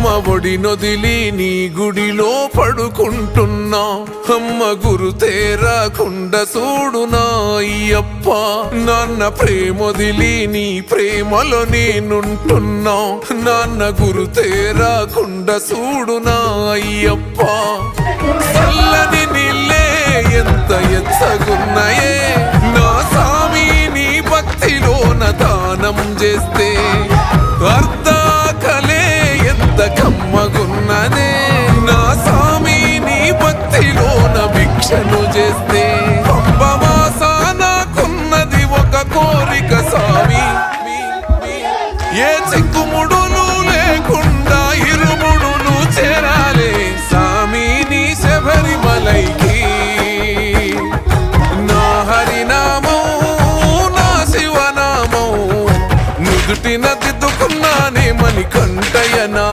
ఒడి నొదిలి నీ గుడిలో పడుకుంటున్నా అమ్మ గురు తేరాకుండా చూడునా అయ్యప్ప నాన్న ప్రేమొదిలి నీ ప్రేమలో నేనుంటున్నా నాన్న గురు తేరాకుండా చూడునా అయ్యప్ప చల్లని నీళ్ళే ఎంత ఎచ్చగున్నాయే నా సామి నీ భక్తిలోన దానం చేస్తే అర్ధ కలే ఎంత